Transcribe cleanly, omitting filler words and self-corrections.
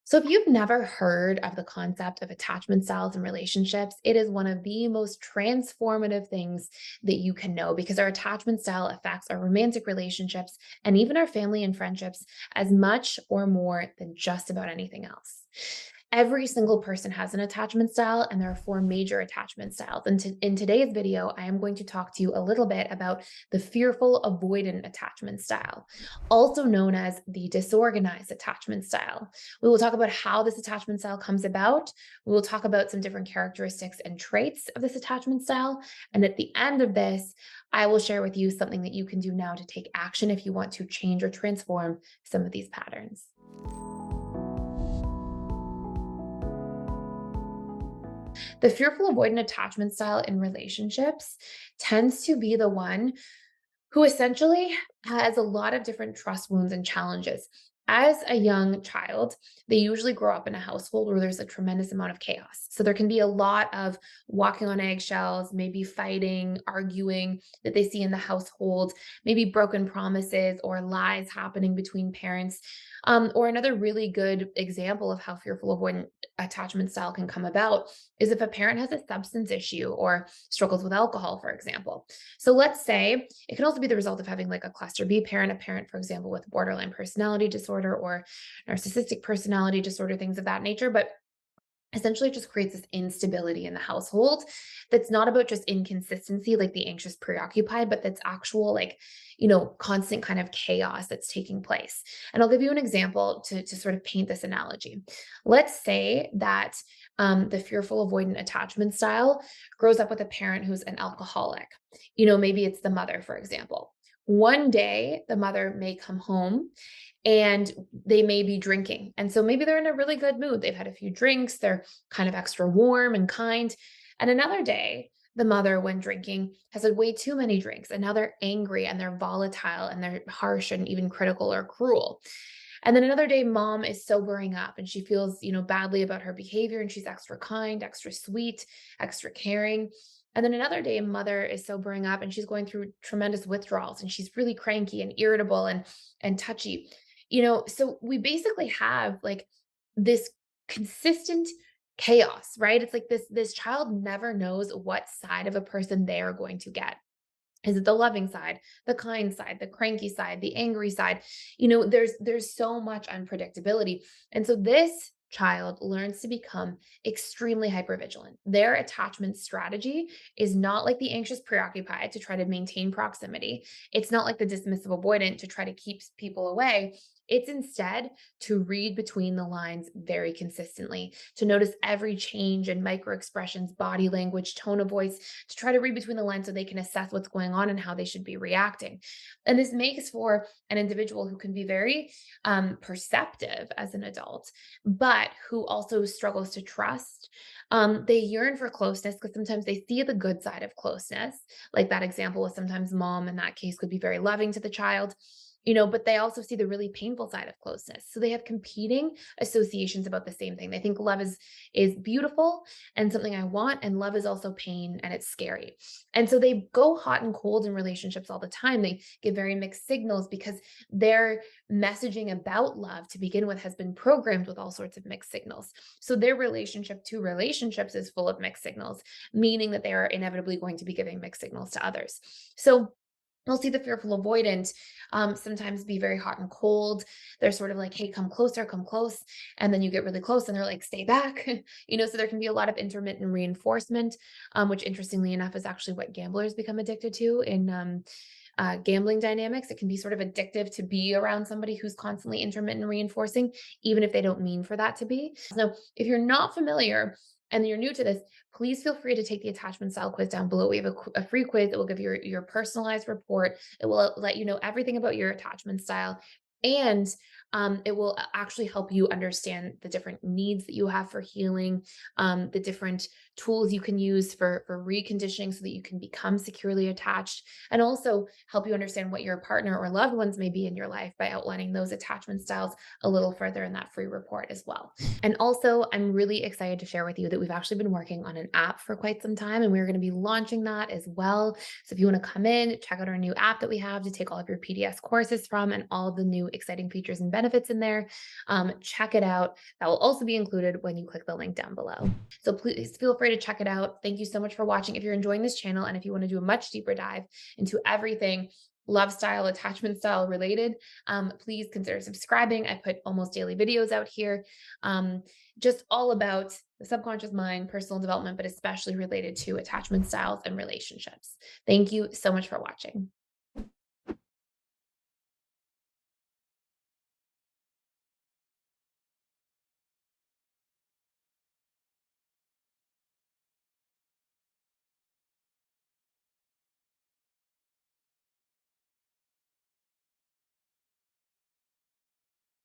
So, if you've never heard of the concept of attachment styles in relationships, it is one of the most transformative things that you can know because our attachment style affects our romantic relationships and even our family and friendships as much or more than just about anything else. Every single person has an attachment style, and there are four major attachment styles. And in today's video, I am going to talk to you a little bit about the fearful avoidant attachment style, also known as the disorganized attachment style. We will talk about how this attachment style comes about. We will talk about some different characteristics and traits of this attachment style. And at the end of this, I will share with you something that you can do now to take action if you want to change or transform some of these patterns. The fearful avoidant attachment style in relationships tends to be the one who essentially has a lot of different trust wounds and challenges. As a young child, they usually grow up in a household where there's a tremendous amount of chaos. So there can be a lot of walking on eggshells, maybe fighting, arguing that they see in the household, maybe broken promises or lies happening between parents. Or another really good example of how fearful avoidant attachment style can come about is if a parent has a substance issue or struggles with alcohol, for example. So let's say it can also be the result of having like a cluster B parent, a parent, for example, with borderline personality disorder or narcissistic personality disorder, things of that nature. But essentially, it just creates this instability in the household that's not about just inconsistency, like the anxious, preoccupied, but that's actual, like, constant kind of chaos that's taking place. And I'll give you an example to sort of paint this analogy. Let's say that the fearful avoidant attachment style grows up with a parent who's an alcoholic. Maybe it's the mother, for example. One day, the mother may come home and they may be drinking. And so maybe they're in a really good mood. They've had a few drinks, they're kind of extra warm and kind. And another day, the mother, when drinking, has had way too many drinks. And now they're angry and they're volatile and they're harsh and even critical or cruel. And then another day, mom is sobering up and she feels, badly about her behavior and she's extra kind, extra sweet, extra caring. And then another day, mother is sobering up and she's going through tremendous withdrawals and she's really cranky and irritable and touchy. So we basically have like this consistent chaos, right? It's like this child never knows what side of a person they are going to get. Is it the loving side, the kind side, the cranky side, the angry side? There's so much unpredictability. And so this child learns to become extremely hypervigilant. Their attachment strategy is not like the anxious preoccupied to try to maintain proximity. It's not like the dismissive avoidant to try to keep people away. It's instead to read between the lines very consistently, to notice every change in micro expressions, body language, tone of voice, to try to read between the lines so they can assess what's going on and how they should be reacting. And this makes for an individual who can be very perceptive as an adult, but who also struggles to trust. They yearn for closeness because sometimes they see the good side of closeness. Like that example was sometimes mom in that case could be very loving to the child. But they also see the really painful side of closeness. So they have competing associations about the same thing. They think love is beautiful and something I want, and love is also pain and it's scary. And so they go hot and cold in relationships all the time. They give very mixed signals because their messaging about love to begin with has been programmed with all sorts of mixed signals. So their relationship to relationships is full of mixed signals, meaning that they are inevitably going to be giving mixed signals to others. So we'll see the fearful avoidant sometimes be very hot and cold. They're sort of like, hey, come closer, come close. And then you get really close and they're like, stay back. So there can be a lot of intermittent reinforcement, which interestingly enough is actually what gamblers become addicted to in gambling dynamics. It can be sort of addictive to be around somebody who's constantly intermittent reinforcing, even if they don't mean for that to be. So if you're not familiar and you're new to this, please feel free to take the attachment style quiz down below. We have a free quiz that will give you your personalized report. It will let you know everything about your attachment style. And it will actually help you understand the different needs that you have for healing, the different tools you can use for reconditioning so that you can become securely attached, and also help you understand what your partner or loved ones may be in your life by outlining those attachment styles a little further in that free report as well. And also, I'm really excited to share with you that we've actually been working on an app for quite some time, and we're going to be launching that as well. So if you want to come in, check out our new app that we have to take all of your PDS courses from and all of the new exciting features and benefits benefits in there. Check it out. That will also be included when you click the link down below. So please feel free to check it out. Thank you so much for watching. If you're enjoying this channel and if you want to do a much deeper dive into everything love style, attachment style related, please consider subscribing. I put almost daily videos out here, just all about the subconscious mind, personal development, but especially related to attachment styles and relationships. Thank you so much for watching.